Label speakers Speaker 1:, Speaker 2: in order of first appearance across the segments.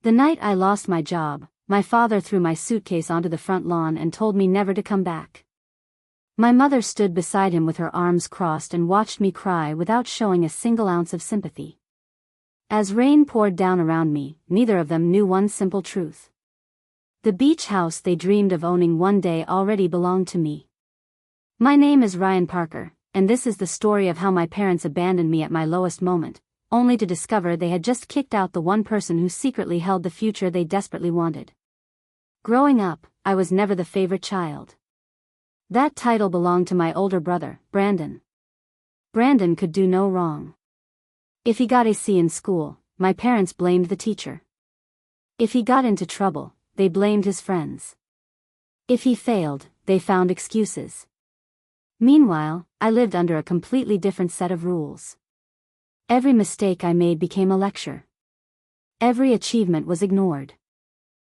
Speaker 1: The night I lost my job, my father threw my suitcase onto the front lawn and told me never to come back. My mother stood beside him with her arms crossed and watched me cry without showing a single ounce of sympathy. As rain poured down around me, neither of them knew one simple truth. The beach house they dreamed of owning one day already belonged to me. My name is Ryan Parker, and this is the story of how my parents abandoned me at my lowest moment, only to discover they had just kicked out the one person who secretly held the future they desperately wanted. Growing up, I was never the favorite child. That title belonged to my older brother, Brandon. Brandon could do no wrong. If he got a C in school, my parents blamed the teacher. If he got into trouble, they blamed his friends. If he failed, they found excuses. Meanwhile, I lived under a completely different set of rules. Every mistake I made became a lecture. Every achievement was ignored.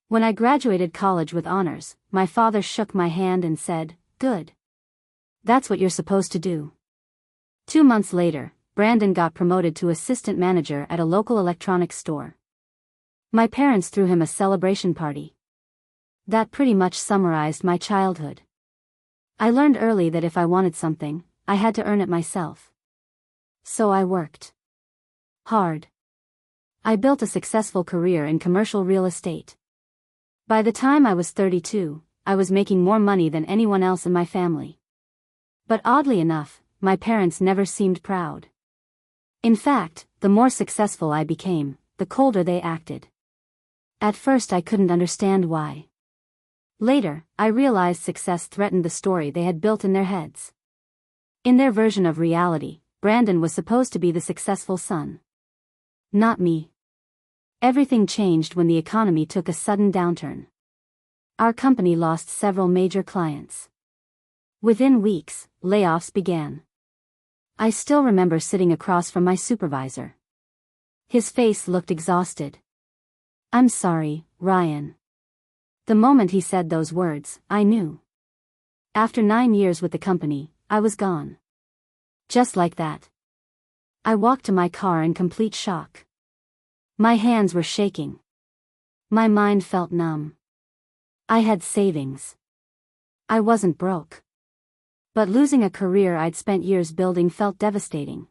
Speaker 1: When I graduated college with honors, my father shook my hand and said, "Good. That's what you're supposed to do." 2 months later, Brandon got promoted to assistant manager at a local electronics store. My parents threw him a celebration party. That pretty much summarized my childhood. I learned early that if I wanted something, I had to earn it myself. So I worked hard. I built a successful career in commercial real estate. By the time I was 32, I was making more money than anyone else in my family. But oddly enough, my parents never seemed proud. In fact, the more successful I became, the colder they acted. At first I couldn't understand why. Later, I realized success threatened the story they had built in their heads. In their version of reality, Brandon was supposed to be the successful son. Not me. Everything changed when the economy took a sudden downturn. Our company lost several major clients. Within weeks, layoffs began. I still remember sitting across from my supervisor. His face looked exhausted. "I'm sorry, Ryan." The moment he said those words, I knew. After 9 years with the company, I was gone. Just like that. I walked to my car in complete shock. My hands were shaking. My mind felt numb. I had savings. I wasn't broke. But losing a career I'd spent years building felt devastating.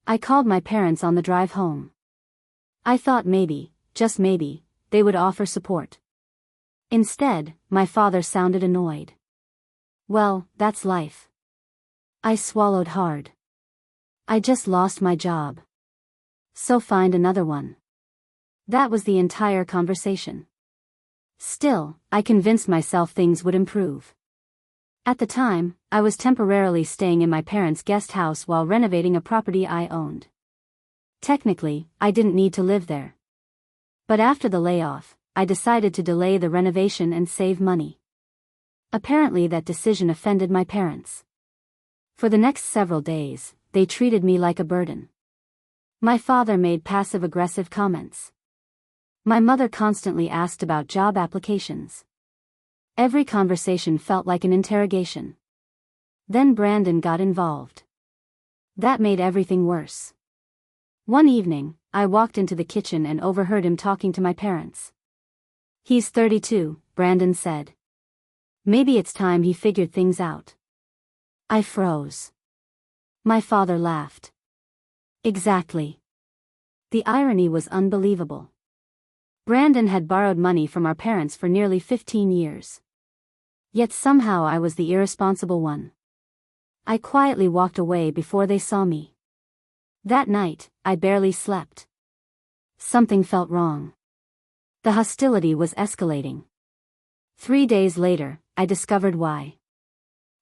Speaker 1: I called my parents on the drive home. I thought maybe, just maybe, they would offer support. Instead, my father sounded annoyed. "Well, that's life." I swallowed hard. "I just lost my job. So find another one." That was the entire conversation. Still, I convinced myself things would improve. At the time, I was temporarily staying in my parents' guest house while renovating a property I owned. Technically, I didn't need to live there. But after the layoff, I decided to delay the renovation and save money. Apparently that decision offended my parents. For the next several days, they treated me like a burden. My father made passive-aggressive comments. My mother constantly asked about job applications. Every conversation felt like an interrogation. Then Brandon got involved. That made everything worse. One evening, I walked into the kitchen and overheard him talking to my parents. "He's 32, Brandon said. Maybe it's time he figured things out." I froze. My father laughed. Exactly. The irony was unbelievable. Brandon had borrowed money from our parents for nearly 15 years. Yet somehow I was the irresponsible one. I quietly walked away before they saw me. That night, I barely slept. Something felt wrong. The hostility was escalating. 3 days later, I discovered why.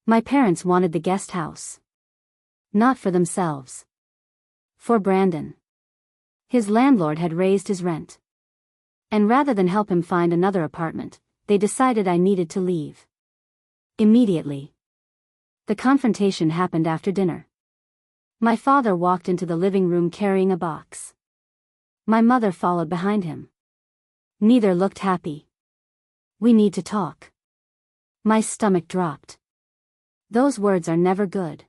Speaker 1: My parents wanted the guest house. Not for themselves. For Brandon. His landlord had raised his rent. And rather than help him find another apartment, they decided I needed to leave. Immediately. The confrontation happened after dinner. My father walked into the living room carrying a box. My mother followed behind him. Neither looked happy. "We need to talk." My stomach dropped. Those words are never good.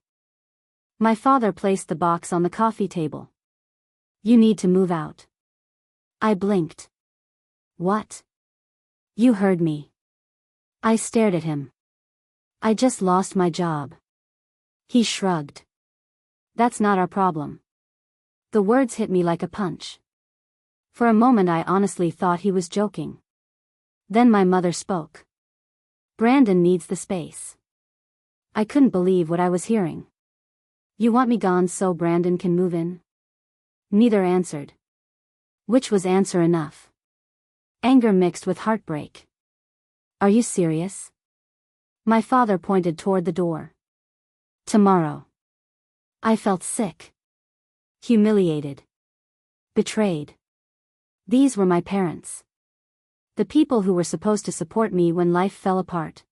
Speaker 1: My father placed the box on the coffee table. "You need to move out." I blinked. What? You heard me. I stared at him. I just lost my job. He shrugged. That's not our problem. The words hit me like a punch. For a moment I honestly thought he was joking. Then my mother spoke. Brandon needs the space. I couldn't believe what I was hearing. You want me gone so Brandon can move in? Neither answered. Which was answer enough. Anger mixed with heartbreak. Are you serious? My father pointed toward the door. Tomorrow. I felt sick. Humiliated. Betrayed. These were my parents. The people who were supposed to support me when life fell apart.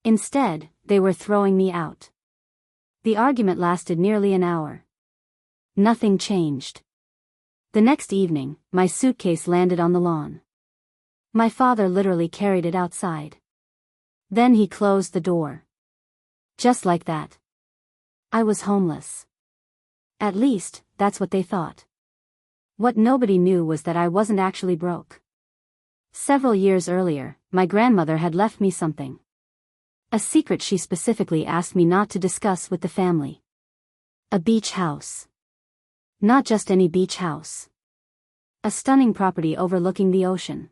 Speaker 1: Instead, they were throwing me out. The argument lasted nearly an hour. Nothing changed. The next evening, my suitcase landed on the lawn. My father literally carried it outside. Then he closed the door. Just like that. I was homeless. At least, that's what they thought. What nobody knew was that I wasn't actually broke. Several years earlier, my grandmother had left me something. A secret she specifically asked me not to discuss with the family. A beach house. Not just any beach house. A stunning property overlooking the ocean.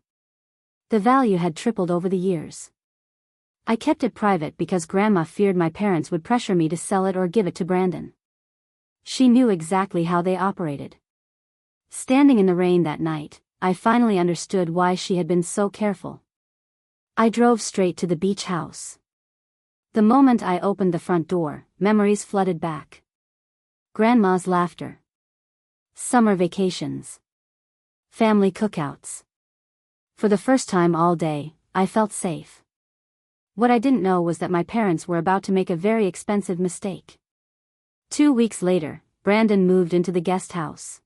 Speaker 1: The value had tripled over the years. I kept it private because Grandma feared my parents would pressure me to sell it or give it to Brandon. She knew exactly how they operated. Standing in the rain that night, I finally understood why she had been so careful. I drove straight to the beach house. The moment I opened the front door, memories flooded back. Grandma's laughter. Summer vacations. Family cookouts. For the first time all day, I felt safe. What I didn't know was that my parents were about to make a very expensive mistake. 2 weeks later, Brandon moved into the guest house.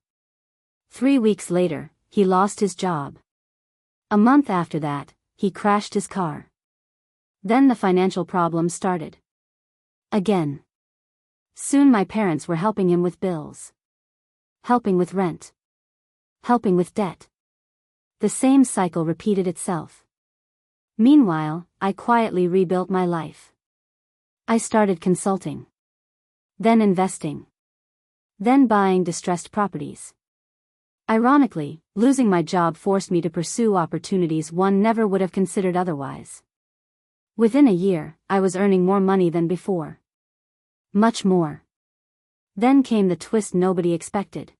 Speaker 1: 3 weeks later, he lost his job. A month after that, he crashed his car. Then the financial problems started. Again. Soon my parents were helping him with bills. Helping with rent. Helping with debt. The same cycle repeated itself. Meanwhile, I quietly rebuilt my life. I started consulting. Then investing. Then buying distressed properties. Ironically, losing my job forced me to pursue opportunities one never would have considered otherwise. Within a year, I was earning more money than before. Much more. Then came the twist nobody expected.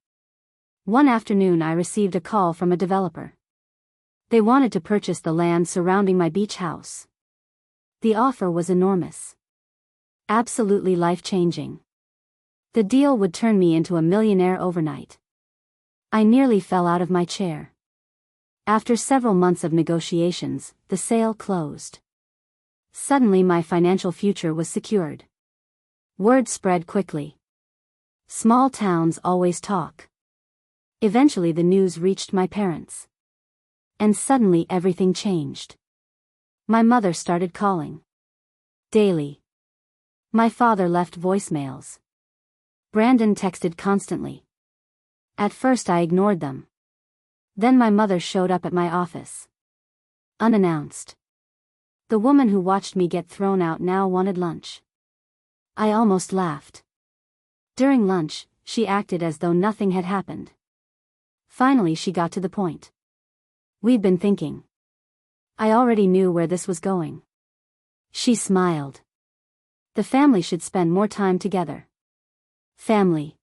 Speaker 1: One afternoon I received a call from a developer. They wanted to purchase the land surrounding my beach house. The offer was enormous. Absolutely life-changing. The deal would turn me into a millionaire overnight. I nearly fell out of my chair. After several months of negotiations, the sale closed. Suddenly my financial future was secured. Word spread quickly. Small towns always talk. Eventually the news reached my parents. And suddenly everything changed. My mother started calling. Daily. My father left voicemails. Brandon texted constantly. At first I ignored them. Then my mother showed up at my office. Unannounced. The woman who watched me get thrown out now wanted lunch. I almost laughed. During lunch, she acted as though nothing had happened. Finally she got to the point. We'd been thinking. I already knew where this was going. She smiled. The family should spend more time together. Family.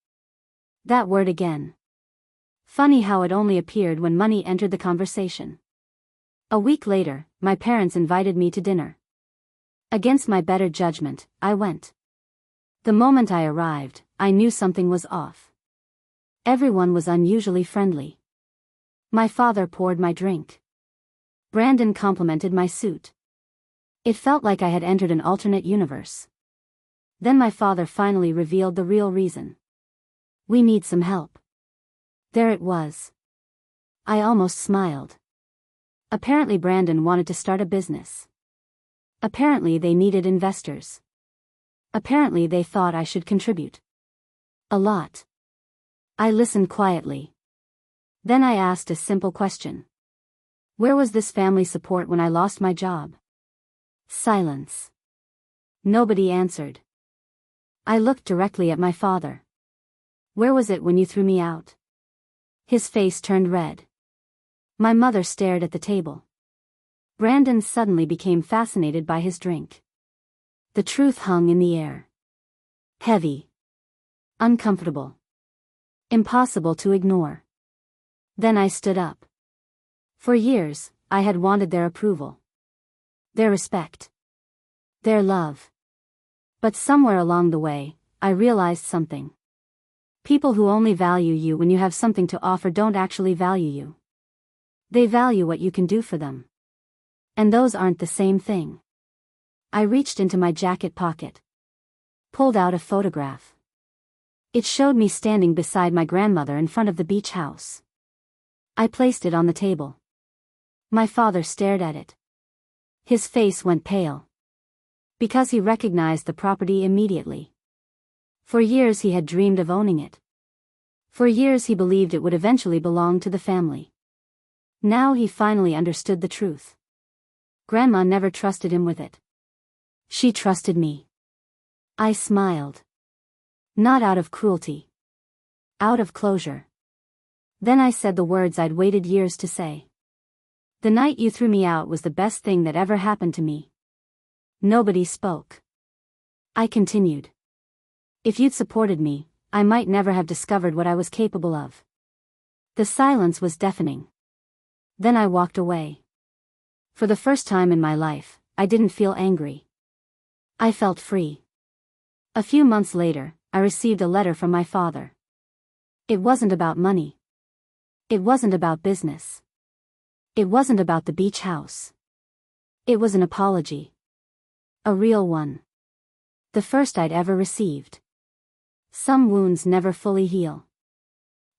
Speaker 1: That word again. Funny how it only appeared when money entered the conversation. A week later, my parents invited me to dinner. Against my better judgment, I went. The moment I arrived, I knew something was off. Everyone was unusually friendly. My father poured my drink. Brandon complimented my suit. It felt like I had entered an alternate universe. Then my father finally revealed the real reason. We need some help. There it was. I almost smiled. Apparently Brandon wanted to start a business. Apparently they needed investors. Apparently they thought I should contribute. A lot. I listened quietly. Then I asked a simple question. Where was this family support when I lost my job? Silence. Nobody answered. I looked directly at my father. Where was it when you threw me out? His face turned red. My mother stared at the table. Brandon suddenly became fascinated by his drink. The truth hung in the air. Heavy. Uncomfortable. Impossible to ignore. Then I stood up. For years, I had wanted their approval. Their respect. Their love. But somewhere along the way, I realized something. People who only value you when you have something to offer don't actually value you. They value what you can do for them. And those aren't the same thing. I reached into my jacket pocket. Pulled out a photograph. It showed me standing beside my grandmother in front of the beach house. I placed it on the table. My father stared at it. His face went pale. Because he recognized the property immediately. For years he had dreamed of owning it. For years he believed it would eventually belong to the family. Now he finally understood the truth. Grandma never trusted him with it. She trusted me. I smiled. Not out of cruelty. Out of closure. Then I said the words I'd waited years to say. The night you threw me out was the best thing that ever happened to me. Nobody spoke. I continued. If you'd supported me, I might never have discovered what I was capable of. The silence was deafening. Then I walked away. For the first time in my life, I didn't feel angry. I felt free. A few months later, I received a letter from my father. It wasn't about money. It wasn't about business. It wasn't about the beach house. It was an apology. A real one. The first I'd ever received. Some wounds never fully heal.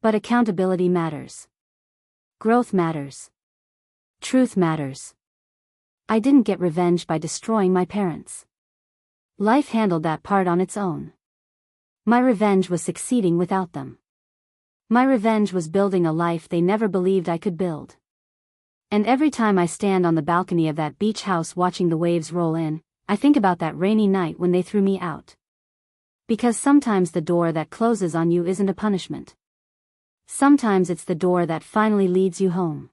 Speaker 1: But accountability matters. Growth matters. Truth matters. I didn't get revenge by destroying my parents. Life handled that part on its own. My revenge was succeeding without them. My revenge was building a life they never believed I could build. And every time I stand on the balcony of that beach house watching the waves roll in, I think about that rainy night when they threw me out. Because sometimes the door that closes on you isn't a punishment. Sometimes it's the door that finally leads you home.